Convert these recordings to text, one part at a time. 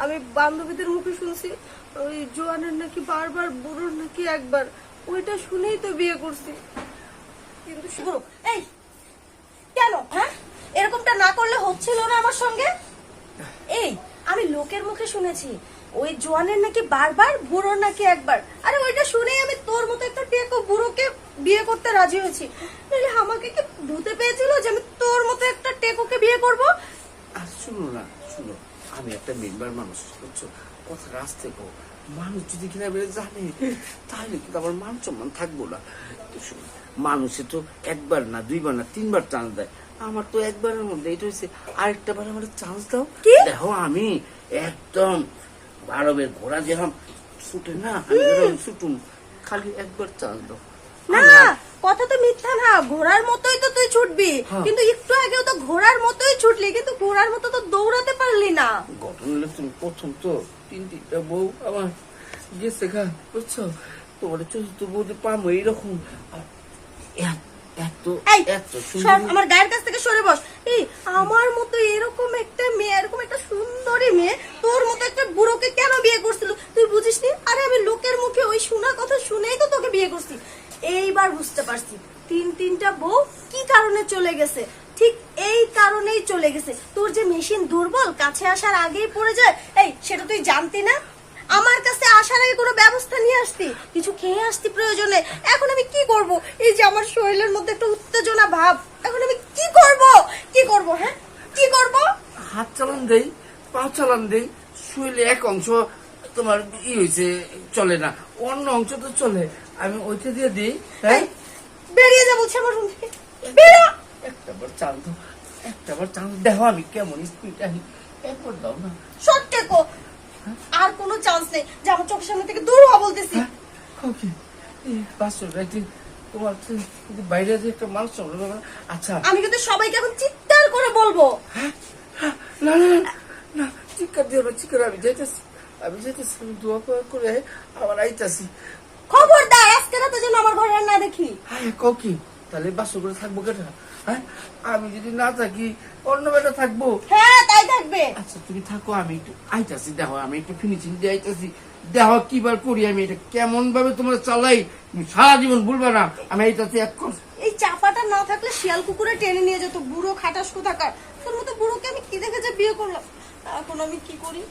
আমি বান্ধবীদের মুখে শুনছি ওই জোয়ানের নাকি বারবার, বুড়োর নাকি একবার। ওইটা শুনেই তো বিয়ে করছি। কিন্তু শুরু এই কেন এরকমটা না করলে হচ্ছিল না আমার সঙ্গে? এই আমি লোকের মুখে শুনেছি ওই জোয়ানের নাকি বারবার, বুড়োর নাকি একবার। আরে ওইটা শুনেই আমি তোর মতো একটা টেকো বুড়োকে বিয়ে করতে রাজি হয়েছি। আমাকে কি ভূতে পেয়েছিল যে আমি তোর মতো একটা টেকোকে বিয়ে করব? আর শুনো না, শুনো, আমি একটা মেম্বার মানুষ, বুঝছো? কথা রাস্তে গো, মানুষ যদি কিনা বেড়ে জানে তাহলে কিন্তু আমার মান সম্মান থাকবো না। শুনো, মানুষে তো একবার না, দুইবার না, তিনবার চান্স দেয়। আমার তো একবারের মধ্যে এটা হচ্ছে, আরেকটা বার আমার চান্স দাও। দেখো আমি একদম ভারবের ঘোড়া যেরকম ছুটে না, ছুটুন, খালি একবার চান্স দাও। না, কথা তো মিথ্যা না, ঘোড়ার মতোই তো তুই ছুটবি। কিন্তু একটু আগেও তো ঘোড়ার মতোই ছুটলি, কিন্তু ঘোড়ার মতো তো দৌড়াতে পারলি না। ঘটনা হলে তুমি প্রথম তো তিনটা বউ আমার গেছে গা, বুঝছো? তোমার চতুর্থ বউতে পাবো এইরকম। আমার গায়ের কাছ থেকে সরে বস। এই আমার মতো এরকম একটা মেয়ে, এরকম একটা সুন্দরী মেয়ে তোর মতো একটা বুড়োকে কেন বিয়ে করছিল তুই বুঝিস নি? আরে আমি লোকের মুখে ওই শোনা কথা শুনেই তো তোকে বিয়ে করছি। এইবার বুঝতে পারছি তিনটা বউ কি কারণে চলে গেছে। ঠিক এই কারণেই চলে গেছে। তোর যে মেশিন দুর্বল, কাছে আসার আগেই পড়ে যায়, এই সেটা তুই জানতি না? আমার কাছে আসার আগে কোনো ব্যবস্থা নিয়ে আসতি, কিছু খেয়ে আসতি প্রয়োজনে। এখন আমি কি করব? এই যে আমার শরীরের মধ্যে একটা উত্তেজনা ভাব, এখন আমি কি করব? কি করব? কি করব? হাত চালান দেই, পা চালান দেই, শরীরে এক অংশ তোমার হয়েছে চলে না, অন্য অংশ তো চলে, আমি ওইটা দিয়ে দিই। বেরিয়ে যা বলছি আমার রুম থেকে, বেরো। একটাবার চাল দাও, একটাবার চাল দেখো আমি কেমন স্পিড আহি, একবার দাও না। সত্যি কো, আর কোনো চান্স নেই যে আমার চোখের সামনে থেকে দূর হওয়া বলতেছি। ওকে, তোমার বাইরে যে একটা মানুষ। আচ্ছা, আমি কিন্তু সবাইকে এখন চিৎকার করে বলবো। না না না, চিৎকার দিও না, চিৎকার আমি যাইতেছি, আমি দোয়া করে আবার আইতাছি। খবরদার আজকে রাতে যেন আমার ঘরে না দেখি। হ্যাঁ কি তাহলে বাসর করে থাকবো কেটা? হ্যাঁ, আমি যদি না থাকি অন্য বেটা থাকবো। হ্যাঁ তাই থাকবে। আচ্ছা তুমি থাকো, আমি একটু আইতাছি। দেখো আমি একটু ফিনিশিং দিয়ে আইতাছি। দেখো কিবার করি আমি এটা, কেমন ভাবে তোমরা চালাই সারা জীবন ভুলবে না। আমি আইতাছি এখন। এই চাপাটা না থাকলে শিয়াল কুকুরে টেনে নিয়ে যেত, বুড়ো খাটাস কোথাকার। তোর মতো বুড়োকে আমি কি দেখে যে বিয়ে করলাম, এখন আমি কি করি?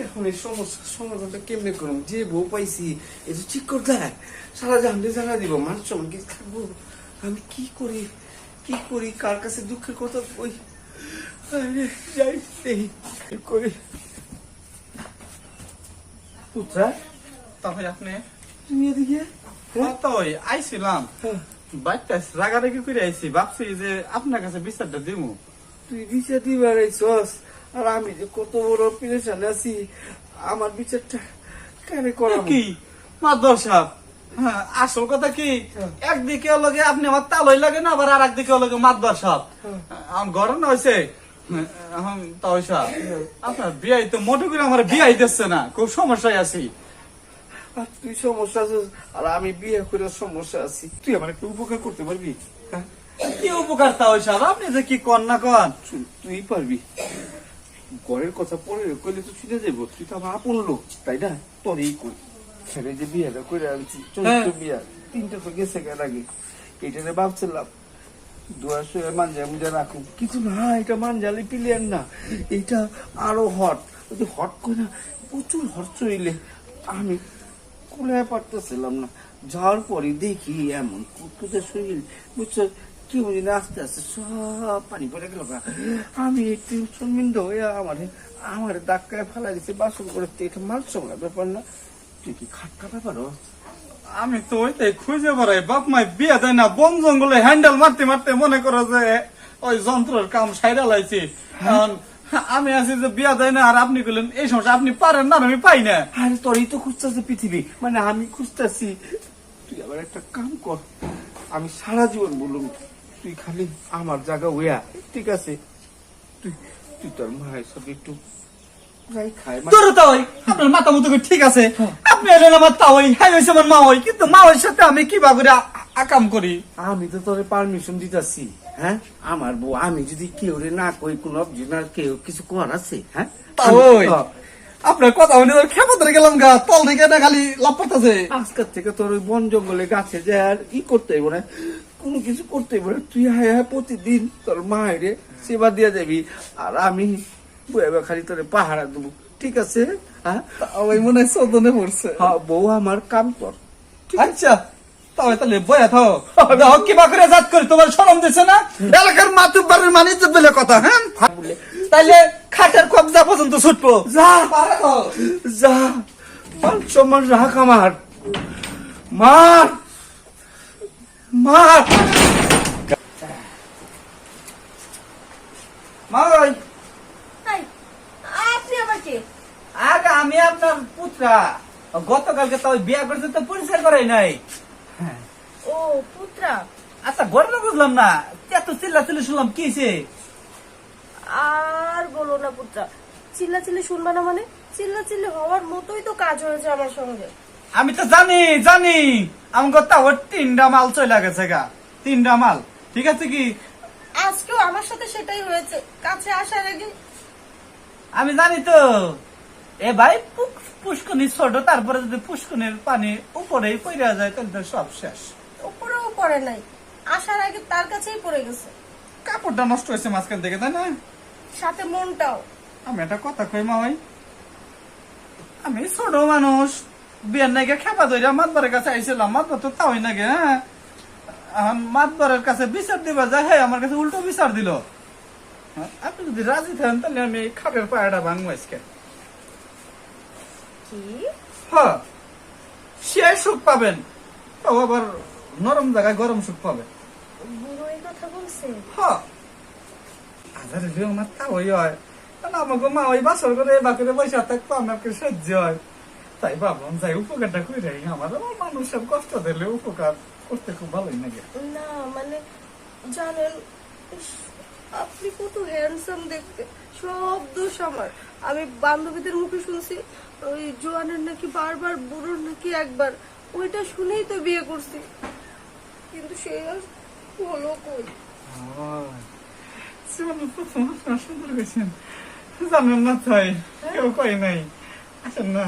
এখন এই সমস্যার সমাধানটা কেমনে করুন? যে বউ পাইছি এটা ঠিক করতে হয়, সারা জানলে জানা দিব, মানুষ সমান কি থাকবো? আমি কি করি কার কাছে দুঃখের কথা কই? যাই করি। পুত্রা, তাহলে আপনি তুমি এদিকে আইছিলাম বাইকটা রাগারাগি করে আইছি, ভাবছি যে আপনার কাছে বিচারটা দিব। তুই বিচার দিবার আইছস, আর আমি যে কত বড় পেরেশানে আছি, আমার বিচারটা কেন করাবো? কি মাদর সাহেব, আসল কথা কি, একদিকে লগে আপনি আমার তালই লাগে না, আবার আর একদিকে লগে মাদর সাহেব আমার ঘরে না হয়েছে। এখন তাই সাহেব আপনার বিয়াই তো মোটে করে আমার বিয়াই দিচ্ছে না, খুব সমস্যায় আছি। আর তুই সমস্যা আছিস, আর আমি বিয়ে করে সমস্যা আছি। তুই আমার একটু উপকার করতে পারবি? হ্যাঁ, কি উপকার তাই সাহেব, আপনি যে কি কন না কন। তুই পারবি? ঘরের কথা পরে কইলে তো ছুটে যাবো, তুই তো আমার আপন লোক, তাই না? তোরই কই ছেলে যে বিয়েটা করে আনছি, চতুর্থ বিয়া, 3টা তো গেছে কেন আগে। এটা ভাবছিলাম দুয়ার শুয়ে মানজা মুজা রাখুক, কিছু না, এটা মানজালি পিলিয়ান না, এটা আরো হট। যদি হট করে না, প্রচুর হট চইলে আমি কোলায় পারতেছিলাম না। যাওয়ার পরে দেখি এমন কুকুতে শরীর, বুঝছো, কি বুঝি না, আস্তে আস্তে সব পানি পড়ে গেল। আমি একটু শর্মিন্দ হয়ে আমার ধাক্কায় ফেলা দিচ্ছে বাসন করে। এটা মাল সময় ব্যাপার না, তুই কি খাটকা ব্যাপার? আমি তো ওইটাই খুঁজে বেড়াই, বাপ মাই বিয়ে দেয় না, বন জঙ্গলে হ্যান্ডেল মারতে মারতে মনে করো যে ওই যন্ত্রের কাম সাইরা লাইছি। আমি আছি যে বিয়া দেয় না, আর আপনি বললেন এই সমস্যা আপনি পারেন না, আমি পাই না। আরে তোরই তো খুঁজতেছে পৃথিবী, মানে আমি খুঁজতেছি। তুই আবার একটা কাম কর, আমি সারা জীবন বললাম তুই খালি আমার জায়গা হইয়া, ঠিক আছে? তুই তোর মায়ের সব একটু আপনার মাথা মতো ঠিক আছে, আপনি এলেন আমার তা হই, হ্যাঁ আমার মা হই, কিন্তু মা ওর সাথে আমি কি ভাবে আকাম করি। আমি তো তোরে পারমিশন দিতেছি, হ্যাঁ? আমার বউ, আমি যদি কেউ রে না কই কোন অবজেক্ট কেউ কিছু কর আছে, হ্যাঁ? ওই আপনার কথা শুনে তোর খেপা ধরে গেলাম গা, তল থেকে না খালি লাভ করতেছে। আজকের থেকে তোর ওই বন জঙ্গলে গাছে যে আর করতে হইব না, কোনো কিছু করতে হইব না। তুই হায় হায় প্রতিদিন তোর মায়ের সেবা দিয়ে যাবি, আর আমি বইবা খালি তোরে পাহারা দেবো, ঠিক আছে? হ্যাঁ, ওই মনে হয় চোদনে পড়ছে। হ্যাঁ, বউ আমার কাম কর। আচ্ছা তাহলে বয়া থাও, দেখো কিবা করে জাত করে তোমার শরম দিছে না? এলাকার মাতুব্বারের মানে ইজ্জত বলে কথা, হ্যাঁ? তাইলে খাটের কবজা পর্যন্ত ছুটবো। যা যা, মান সম্মান রাখ আমার। মার মার। মাই তাই আপনি আবার কে? আগে আমি আপনার পুত্রা, গতকালকে তো ওই বিয়া করতে তো পরিচয় করাই নাই। ও পুত্রা, আচ্ছা ঘটনা বুঝলাম না, এত চিল্লা চিল্লি শুনলাম কি হয়েছে? আর বলো না পুত্রা, চিল্লাচিল্লি শুনবা না মানে? চিল্লাচিল্লি হওয়ার মতোই তো কাজ হয়েছে আমার সঙ্গে। আমি তো জানি আমার কথা ওর 3টা মাল চলে গেছে গা, 3টা মাল। ঠিক আছে কি? আজকেও আমার সাথে সেটাই হয়েছে, কাছে আসার আগে। আমি জানি তো। এ ভাই পুষ্কনি ছোট, তারপরে যদি পুষ্কনির পানি উপরেই পড়ে যায় তাহলে তো সব শেষ। উপরেও পড়ে নাই, আসার আগে তার কাছেই পড়ে গেছে, কাপড়টা নষ্ট হয়েছে মাঝখান থেকে, তাই না? সাথে মনটাও। আমি একটা কথা কই মা ভাই, আমি ছোট মানুষ, বিয়ের নাকি খেপা ধরে মাতবারের কাছে আইছিলাম, মাতবার তো তাই নাকি, হ্যাঁ? এখন মাতবারের কাছে বিচার দিবা যায়, হ্যাঁ আমার কাছে উল্টো বিচার দিল। হ্যাঁ, আপনি যদি রাজি থাকেন তাহলে আমি এই খাটের পায়াটা ভাঙবো আজকে। কি? হ্যাঁ, সে সুখ পাবেন, তাও আবার নরম জায়গায় গরম সুখ পাবেন। বুড়ো এই কথা বলছে? হ্যাঁ, আজারে যে আমার তাওই হয়, কারণ আমাকে মা ওই বাসর করে বাকিরে পয়সা থাকতো আমাকে সহ্য হয়, তাই ভাবলাম যাই উপকারটা করে আমার মানুষ সব কষ্ট দিলে উপকার করতে খুব ভালোই লাগে। না মানে জানেন, ইস, আপনি কত হ্যান্ডসাম দেখতে, সব দোষ আমার। আমি বান্ধবীদের মুখে শুনছি ওই জোয়ানের নাকি বারবার, বুড়োর নাকি একবার, ওইটা শুনেই তো বিয়ে করছি, কিন্তু সে আর হলো কই। জীবনে প্রথম আপনার সুন্দর গেছেন, জানেন না তাই কেউ কয় নাই, আসেন না।